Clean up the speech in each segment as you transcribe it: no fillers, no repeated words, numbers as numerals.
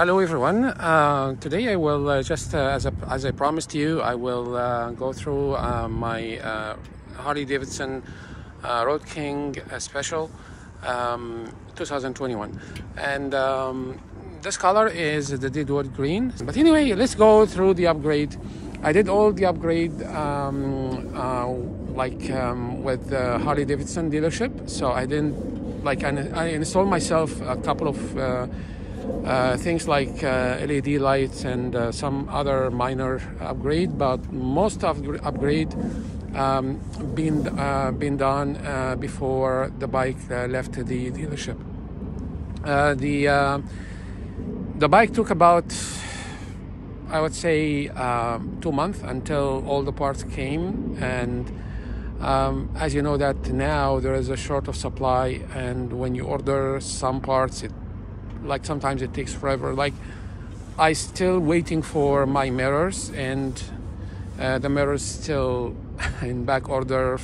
Hello everyone. Today I will just as I promised you, I will go through my Harley Davidson Road King special 2021, and this color is the Deadwood green. But anyway, let's go through the upgrade. I did all the upgrade with the Harley Davidson dealership, so I didn't I installed myself a couple of things like LED lights and some other minor upgrade, but most of the upgrade been done before the bike left the dealership. The bike took about, I would say, 2 months until all the parts came, and as you know that now there is a short of supply, and when you order some parts, sometimes it takes forever. I still waiting for my mirrors, and the mirrors still in back order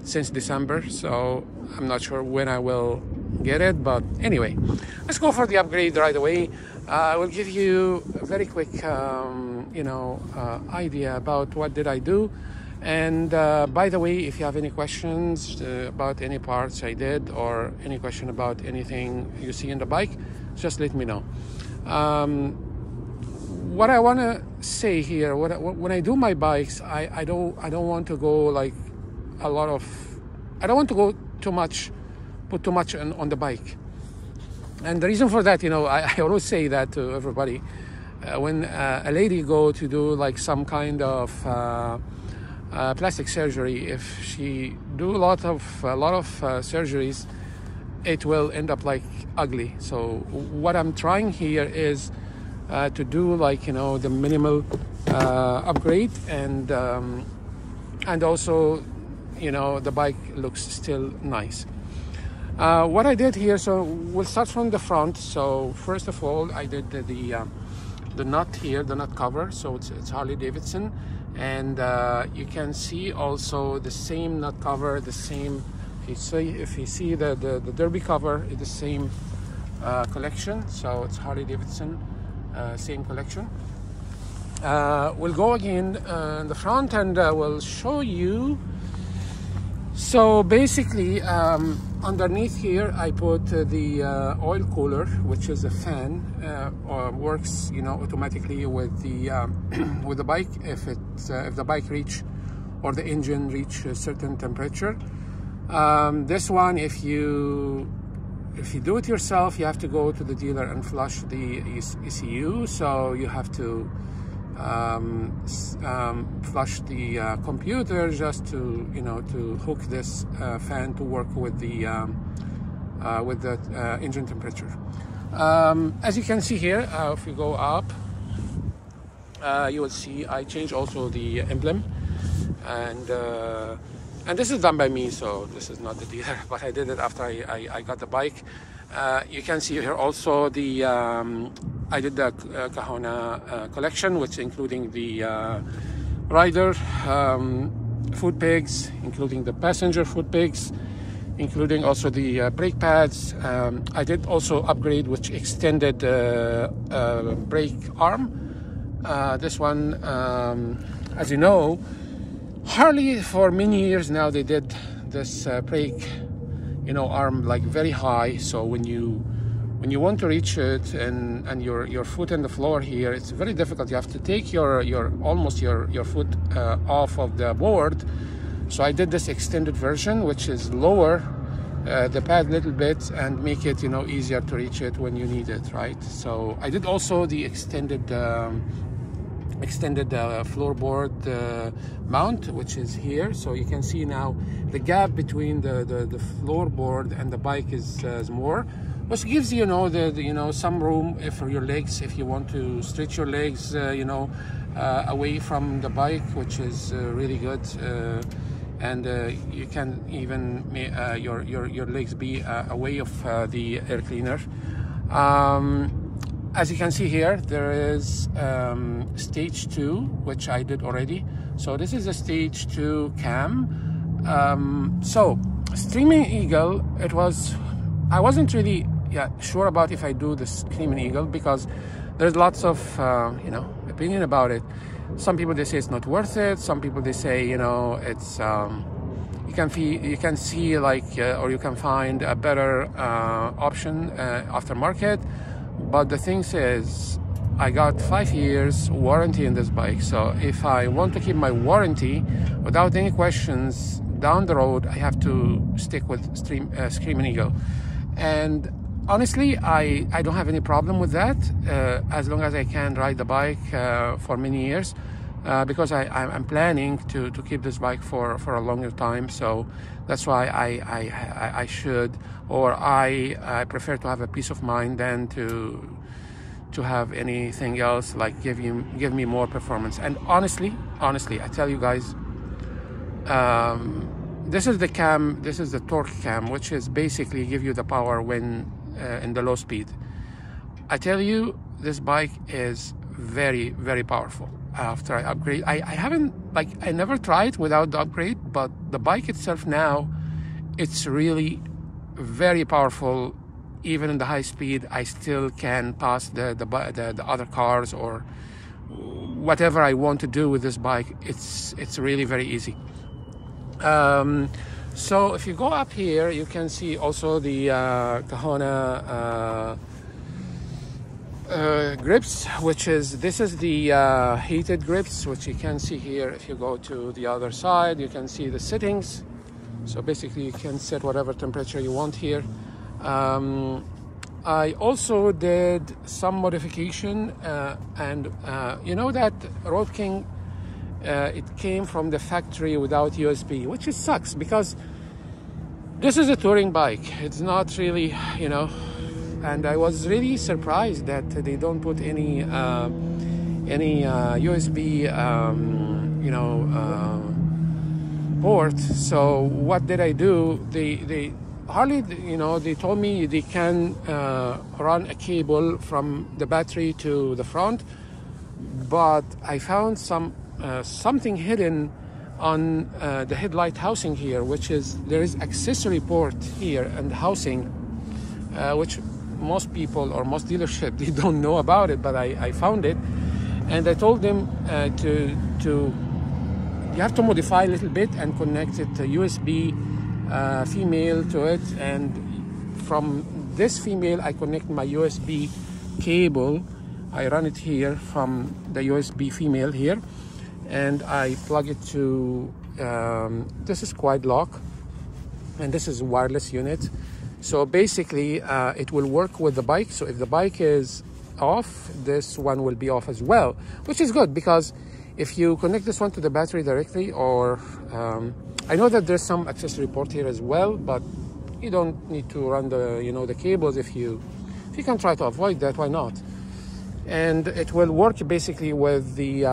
since December, so I'm not sure when I will get it. But anyway, let's go for the upgrade right away. I will give you a very quick idea about what did I do. And by the way, if you have any questions about any parts I did, or any question about anything you see in the bike, just let me know. What I want to say here, when I do my bikes, I don't want to go I don't want to go put too much on the bike. And the reason for that, I always say that to everybody. When a lady go to do some kind of plastic surgery, if she do a lot of surgeries, it will end up ugly. So what I'm trying here is to do the minimal upgrade, and also the bike looks still nice. What I did here, so we'll start from the front. So first of all, I did the nut here, the nut cover. So it's Harley Davidson. And you can see also the same nut cover, the same, if you see the derby cover, it's the same collection. So it's Harley Davidson, same collection. We'll go again in the front, and we'll show you. So basically, underneath here, I put the oil cooler, which is a fan, works automatically with the bike if the bike or the engine reach a certain temperature. This one, if you do it yourself, you have to go to the dealer and flush the ECU. So you have to flush the computer just to to hook this fan to work with the engine temperature. As you can see here, if you go up, you will see I changed also the emblem, and this is done by me, so this is not the dealer, but I did it after I got the bike. You can see here also the I did the Kahuna collection, which including the rider foot pegs, including the passenger foot pegs, including also the brake pads. I did also upgrade, which extended brake arm. This one, as you know, Harley for many years now, they did this brake arm very high. So when you want to reach it and your foot in the floor here, it's very difficult. You have to take your foot off of the board. So I did this extended version, which is lower the pad a little bit and make it easier to reach it when you need it, right? So I did also the extended floorboard mount, which is here. So you can see now the gap between the floorboard and the bike is more, which gives you some room for your legs if you want to stretch your legs away from the bike, which is really good. And you can even your legs be away of the air cleaner. As you can see here, there is stage 2, which I did already. So this is a stage 2 cam. So Streaming Eagle, I wasn't really sure about if I do the Screaming Eagle, because there's lots of opinion about it. Some people, they say it's not worth it. Some people, they say it's you can see like or you can find a better option aftermarket. But the thing is, I got 5 years warranty in this bike, so if I want to keep my warranty without any questions down the road, I have to stick with Screaming Eagle. And honestly, I don't have any problem with that, as long as I can ride the bike for many years, because I'm planning to keep this bike for a longer time. So that's why I should, or I prefer to have a peace of mind than to have anything else like give me more performance. And honestly, I tell you guys, this is the cam, this is the torque cam, which is basically give you the power when in the low speed. I tell you, this bike is very, very powerful. After I upgrade, I haven't, like, I never tried without the upgrade, but the bike itself now, it's really very powerful. Even in the high speed, I still can pass the other cars or whatever I want to do with this bike. It's really very easy. So if you go up here, you can see also the Kahona grips, this is the heated grips, which you can see here. If you go to the other side, you can see the settings. So basically you can set whatever temperature you want here. I also did some modification, and you know that Road King, it came from the factory without USB, which is sucks, because this is a touring bike. It's not really, and I was really surprised that they don't put any USB, port. So what did I do? They hardly, they told me they can run a cable from the battery to the front, but I found something hidden on the headlight housing here, which is there is accessory port here and housing, which most people or most dealership, they don't know about it, but I found it, and I told them you have to modify a little bit and connect it to USB female to it, and from this female I connect my USB cable. I run it here from the USB female here, and I plug it to this is quad lock, and this is a wireless unit. So basically it will work with the bike. So if the bike is off, this one will be off as well, which is good, because if you connect this one to the battery directly, or I know that there's some accessory port here as well, but you don't need to run the the cables. If you can try to avoid that, why not? And it will work basically with the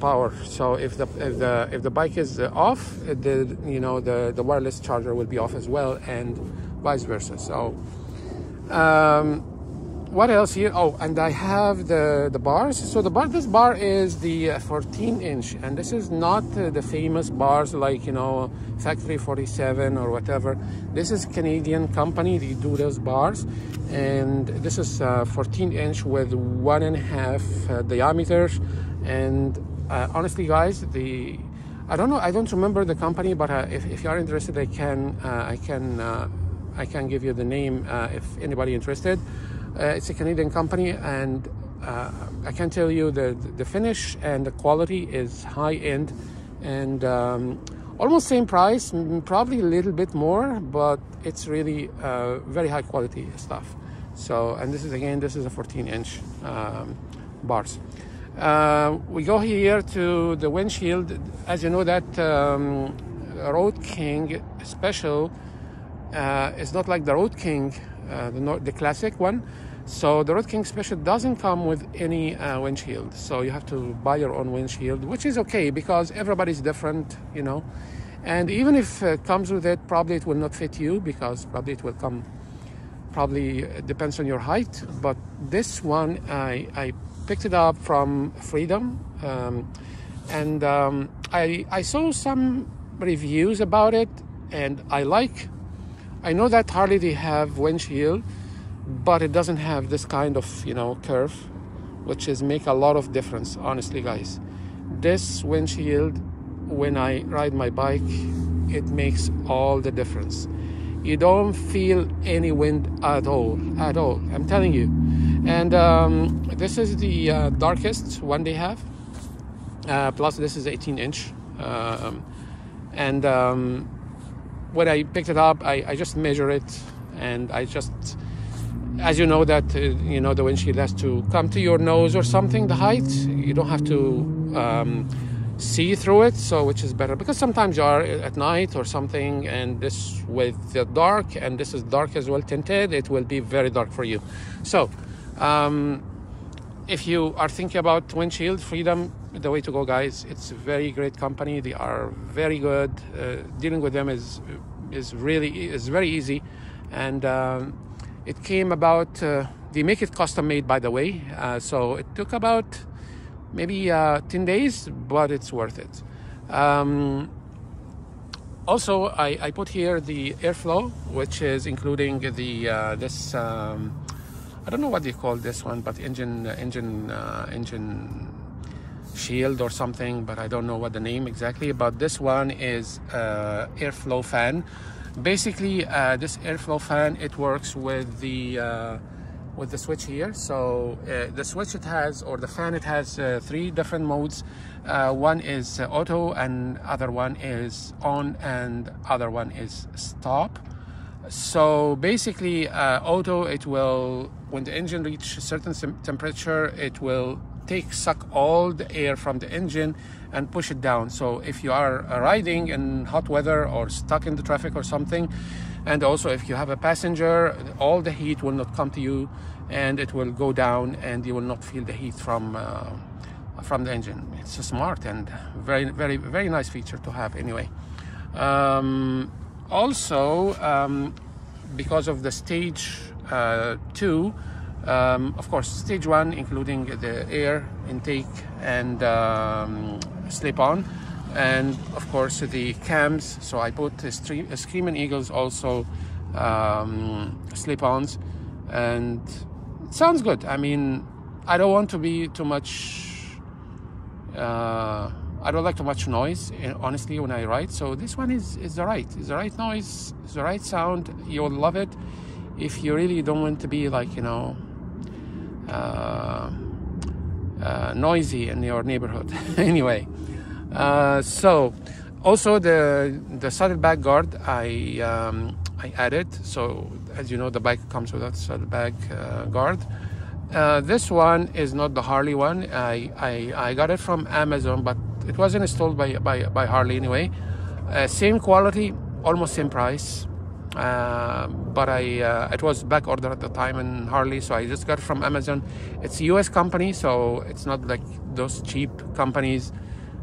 power. So if the bike is off, the wireless charger will be off as well, and vice versa. So what else here? Oh, and I have the bars. So this bar is the 14-inch, and this is not the famous bars like Factory 47 or whatever. This is Canadian company. They do those bars, and this is 14-inch with 1.5 diameter. And honestly, guys, I don't know. I don't remember the company, but if you are interested, I can give you the name if anybody interested. It's a Canadian company, and I can tell you the finish and the quality is high end, and almost same price, probably a little bit more, but it's really very high quality stuff. So, and this is a 14-inch bars. We go here to the windshield. As you know, that Road King Special is not like the Road King, the classic one. So the Road King Special doesn't come with any windshield, so you have to buy your own windshield, which is okay because everybody's different, and even if it comes with it, probably it will not fit you, because probably it will come, probably depends on your height. But this one I picked it up from Freedom, and I saw some reviews about it, and I like I know that Harley, they have windshield, but it doesn't have this kind of, you know, curve, which is make a lot of difference, honestly, guys. This windshield, when I ride my bike, it makes all the difference. You don't feel any wind at all, I'm telling you. And this is the darkest one they have. Plus this is 18-inch. And when I picked it up, I just measure it, and I just, as you know that, you know, the windshield has to come to your nose or something, the height. You don't have to see through it, so which is better, because sometimes you are at night or something, and this with the dark, and this is dark as well, tinted, it will be very dark for you. So if you are thinking about windshield, Freedom, the way to go, guys. It's a very great company. They are very good. Dealing with them is very easy, and it came about, they make it custom made, by the way, so it took about maybe 10 days, but it's worth it. Also, I put here the airflow, which is including the this I don't know what they call this one, but engine shield or something, but I don't know what the name exactly. But this one is airflow fan. Basically, this airflow fan, it works with the switch here. So the switch it has, or the fan, it has 3 different modes. One is auto, and other one is on, and other one is stop. So basically, auto, it will, when the engine reaches a certain temperature, it will suck all the air from the engine and push it down. So if you are riding in hot weather or stuck in the traffic or something, and also if you have a passenger, all the heat will not come to you, and it will go down, and you will not feel the heat from the engine. It's smart and very nice feature to have anyway. Also, because of the stage 2, of course, stage 1, including the air intake and slip-on, and of course the cams. So I put Screaming Eagles also slip-ons, and it sounds good. I mean, I don't want to be too much. I don't like too much noise, honestly, when I ride. So this one is the right noise, it's the right sound. You'll love it if you really don't want to be, like, you know, noisy in your neighborhood. Anyway, so also the saddlebag guard I added. So as you know, the bike comes with a saddlebag guard. This one is not the Harley one. I got it from Amazon, but it wasn't installed by Harley anyway. Same quality, almost same price. But it was back order at the time in Harley, so I just got it from Amazon. It's a US company, so it's not like those cheap companies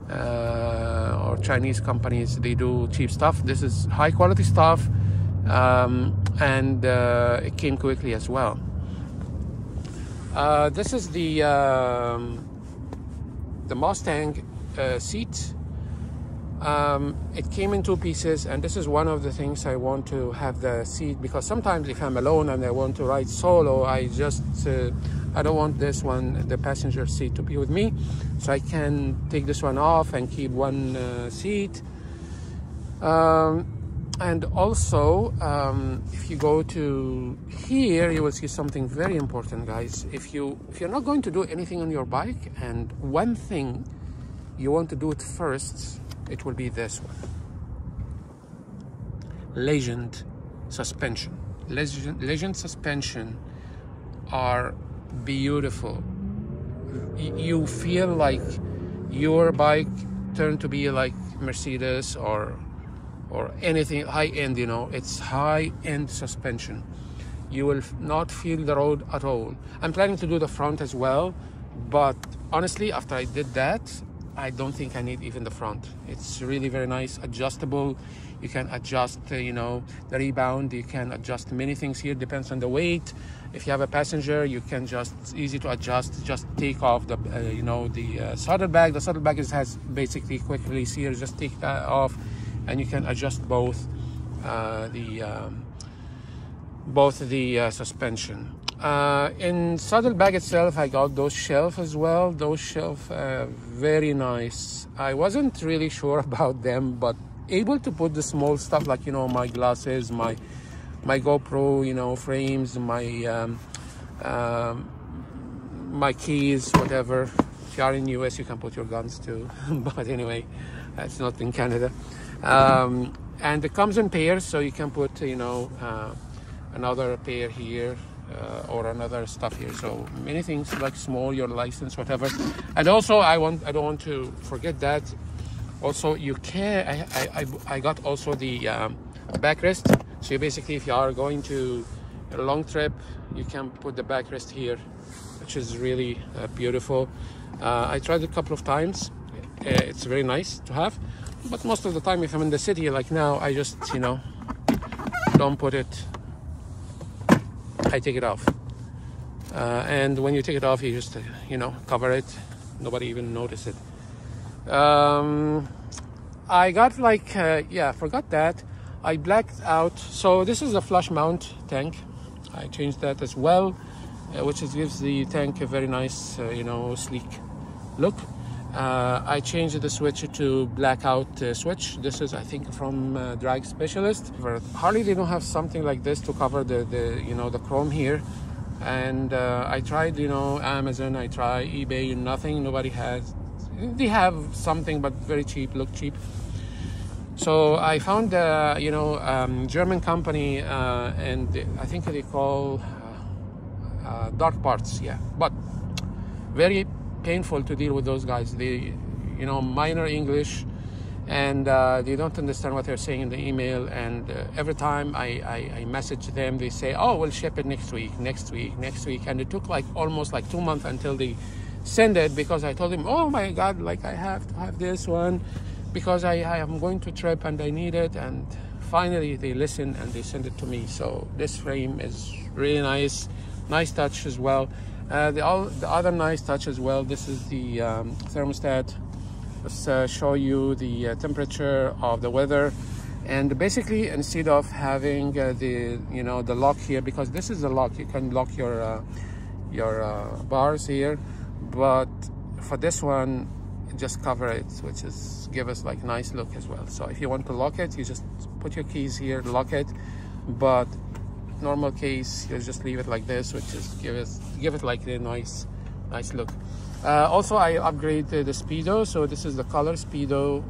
or Chinese companies. They do cheap stuff. This is high quality stuff, and it came quickly as well. This is the Mustang seat. It came in 2 pieces, and this is one of the things I want to have the seat, because sometimes if I'm alone and I want to ride solo, I don't want this one, the passenger seat, to be with me, so I can take this one off and keep one seat. And also, if you go to here, you will see something very important, guys. If you're not going to do anything on your bike, and one thing you want to do it first, it will be this one. Legend suspension. Legend suspension are beautiful. You feel like your bike turned to be like Mercedes or anything high-end, you know. It's high-end suspension. You will not feel the road at all. I'm planning to do the front as well, but honestly, after I did that, I don't think I need even the front. It's really very nice, adjustable. You can adjust, you know, the rebound. You can adjust many things here, depends on the weight. If you have a passenger, you can just, easy to adjust, just take off the, you know, the saddlebag. The saddlebag has basically quick release here, just take that off, and you can adjust both the both the suspension. In Saddlebag itself, I got those shelves as well. Those shelves very nice. I wasn't really sure about them, but able to put the small stuff like, you know, my glasses, my GoPro, you know, frames, my keys, whatever. If you are in US, you can put your guns too. But anyway, that's not in Canada. And it comes in pairs, so you can put, you know, another pair here or another stuff here. So many things like small, your license, whatever. And also, I don't want to forget that. Also, you can. I got also the backrest. So basically, if you are going to a long trip, you can put the backrest here, which is really beautiful. I tried it a couple of times. It's very nice to have, but most of the time, if I'm in the city like now, I just, you know, don't put it. I take it off, and when you take it off, you just, you know, cover it. Nobody even notice it. I got like yeah, forgot that. I blacked out. So this is a flush mount tank. I changed that as well, which gives the tank a very nice, you know, sleek look. I changed the switch to blackout switch. This is, I think, from Drag Specialist. Harley, they don't have something like this to cover the you know, the chrome here. And I tried, you know, Amazon, I tried eBay, nothing. Nobody has. They have something, but very cheap, look cheap. So I found, you know, German company, and I think they call Dark Parts, yeah. But very painful to deal with those guys. They, you know, minor English, and they don't understand what they're saying in the email. And every time I message them, they say, "Oh, we'll ship it next week," and it took like almost like 2 months until they send it, because I told them, "Oh my God, like I have to have this one because I am going to trip and I need it." And finally they listen and they send it to me. So this frame is really nice touch as well. The other nice touch as well, this is the thermostat. Let's show you the temperature of the weather. And basically, instead of having the, you know, the lock here, because this is the lock, you can lock your bars here, but for this one, just cover it, which is give us like nice look as well. So if you want to lock it, you just put your keys here, lock it. But normal case, you just leave it like this, which is give it like a nice look. Also, I upgraded the Speedo, so this is the color Speedo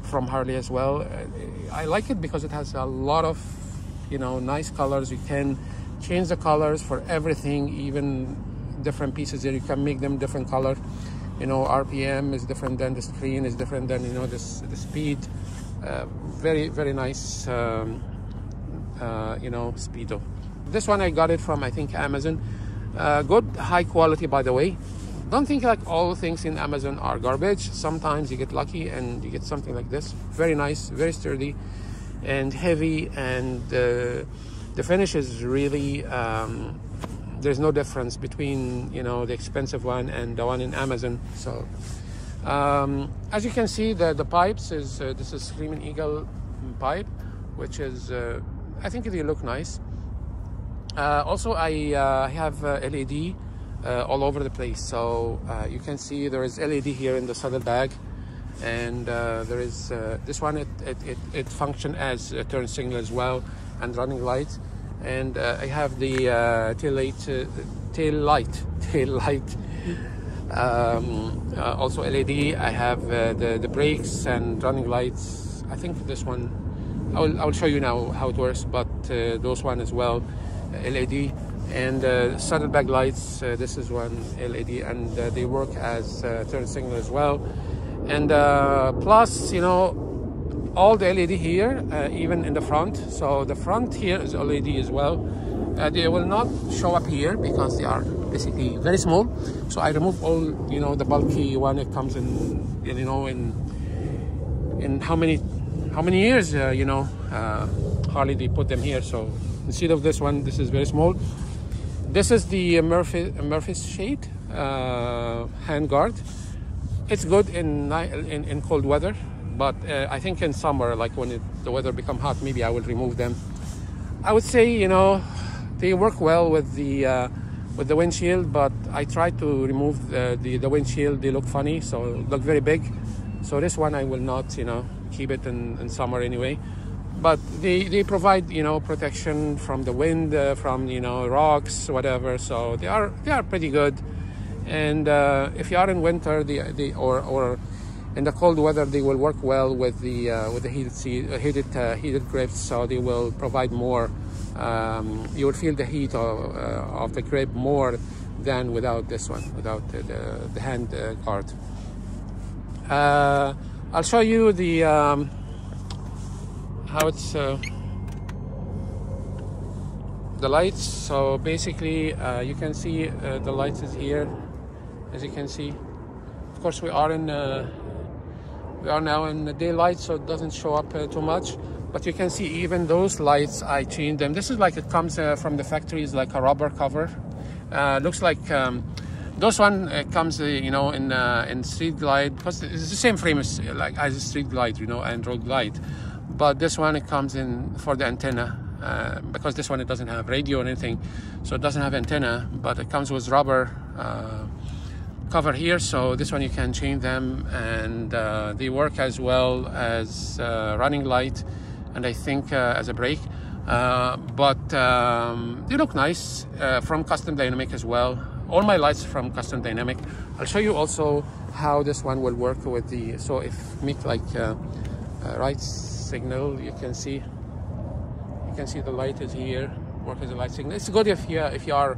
from Harley as well. I like it because it has a lot of, you know, nice colors. You can change the colors for everything, even different pieces here. You can make them different color. You know, RPM is different than the screen, is different than, you know, the speed. Very nice. You know, Speedo. This one I got it from, I think, Amazon. Good, high quality, by the way. Don't think like all things in Amazon are garbage. Sometimes you get lucky and you get something like this. Very nice, very sturdy and heavy, and the finish is really there's no difference between, you know, the expensive one and the one in Amazon. So as you can see, the pipes is this is Screaming Eagle pipe, which is I think they look nice. Also, I have LED all over the place, so you can see there is LED here in the saddlebag, and there is this one. It functions as a turn signal as well, and running light. And I have the tail light. Also LED. I have the brakes and running lights. I think this one, I will show you now how it works, but those one as well, LED. And Saddlebag Lights, this is one LED, and they work as turn signal as well. And plus, you know, all the LED here, even in the front. So the front here is LED as well. They will not show up here because they are basically very small. So I remove all, you know, the bulky one. It comes in you know, in how many years, you know, Harley, they put them here. So instead of this one, this is very small. This is the Murphy's shade hand guard. It's good in cold weather, but I think in summer, like when the weather become hot, maybe I will remove them. I would say, you know, they work well with the windshield, but I tried to remove the windshield. They look funny, so look very big. So this one I will not, you know, keep it in summer anyway. But they provide, you know, protection from the wind, from, you know, rocks, whatever. So they are pretty good. And if you are in winter, or in the cold weather, they will work well with the heated grips. So they will provide more. You will feel the heat of the grip more than without this one, without the hand guard. I'll show you the how it's the lights. So basically, you can see the lights is here, as you can see. Of course, we are now in the daylight, so it doesn't show up too much. But you can see even those lights, I changed them. This is like, it comes from the factory, is like a rubber cover. Looks like those one comes, you know, in street light, because it's the same frame as a street light, you know, and road light. But this one, it comes in for the antenna, because this one, it doesn't have radio or anything, so it doesn't have antenna, but it comes with rubber cover here. So this one you can change them, and they work as well as running light, and I think as a brake. But they look nice from Custom Dynamic as well. All my lights from Custom Dynamic. I'll show you also how this one will work with the, so if make like right signal, you can see the light is here, work as a light signal. It's good if you are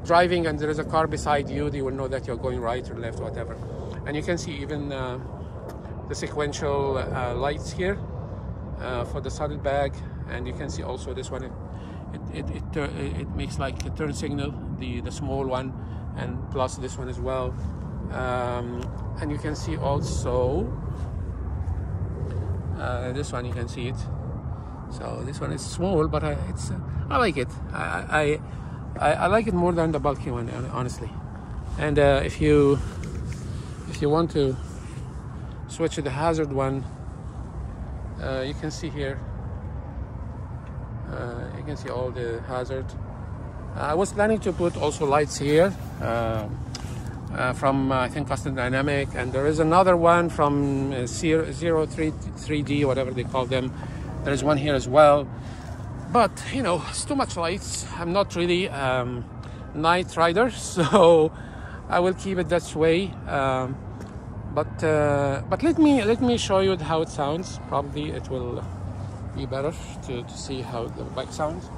driving and there is a car beside you, they will know that you're going right or left, whatever. And you can see even the sequential lights here for the saddlebag, and you can see also this one, it makes like a turn signal, the small one, and plus this one as well. And you can see also this one, you can see it. So this one is small, but I like it. I like it more than the bulky one, honestly. And if you want to switch to the hazard one, you can see here. You can see all the hazard. I was planning to put also lights here from I think Custom Dynamic, and there is another one from 3D, whatever they call them. There is one here as well, but you know, it's too much lights. I'm not really night rider, so I will keep it that way. But let me show you how it sounds. Probably it will be better to see how the bike sounds.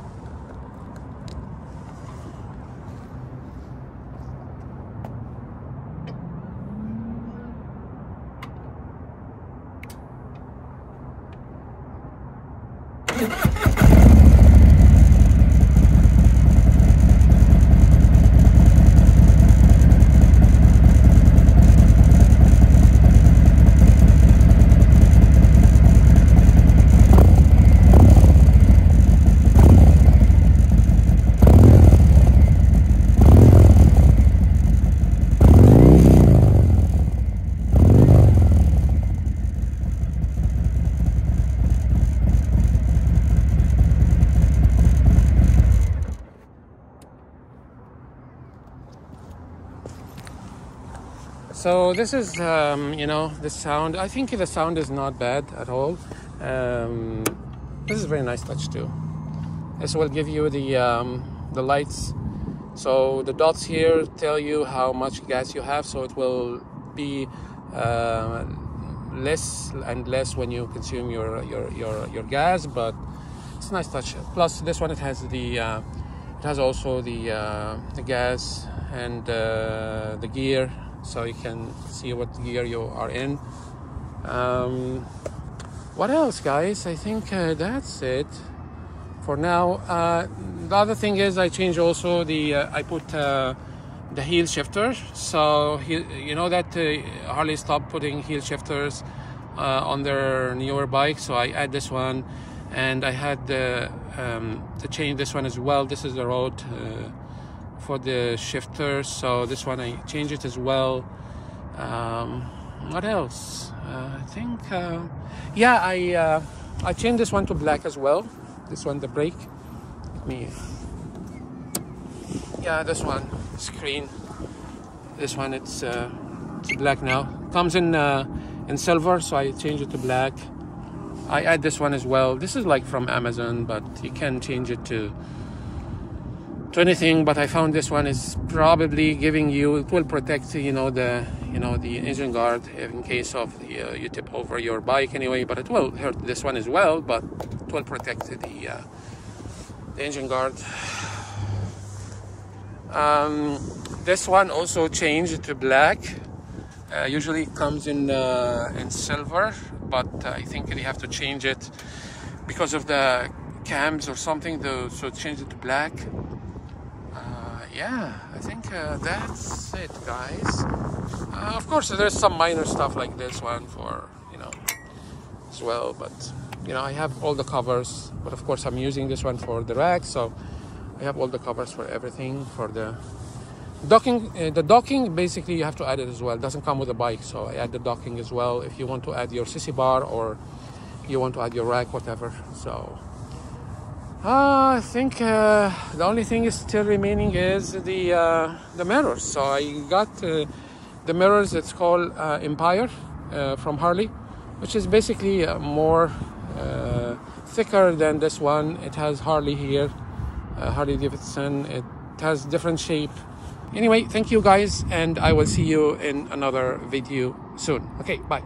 So this is, you know, the sound. I think the sound is not bad at all. This is a very nice touch too. This will give you the lights. So the dots here tell you how much gas you have. So it will be less and less when you consume your gas. But it's a nice touch. Plus this one, it has also the gas and the gear. So you can see what gear you are in. What else, guys? I think that's it for now. The other thing is I changed also I put the heel shifter. So you know that Harley stopped putting heel shifters on their newer bikes. So I add this one, and I had to change this one as well. This is the road for the shifter, so this one I changed it as well. What else? I think yeah, I changed this one to black as well. This one, the brake, Yeah, this one screen. This one it's black now. Comes in silver, so I changed it to black. I add this one as well. This is like from Amazon, but you can change it to anything. But I found this one is probably giving you, it will protect the engine guard in case of you tip over your bike anyway. But it will hurt this one as well. But it will protect the engine guard. This one also changed to black. Usually it comes in silver, but I think you have to change it because of the cams or something, so change it to black. Yeah, I think that's it, guys. Of course, there's some minor stuff like this one for, as well, but, I have all the covers, but of course I'm using this one for the rack, so I have all the covers for everything. For the docking, basically you have to add it as well. It doesn't come with a bike, so I add the docking as well if you want to add your sissy bar or you want to add your rack, whatever. So I think the only thing is still remaining is the mirrors. So I got the mirrors. It's called Empire from Harley, which is basically more thicker than this one. It has Harley here, Harley Davidson. It has different shape. Anyway, thank you guys, and I will see you in another video soon. Okay, bye.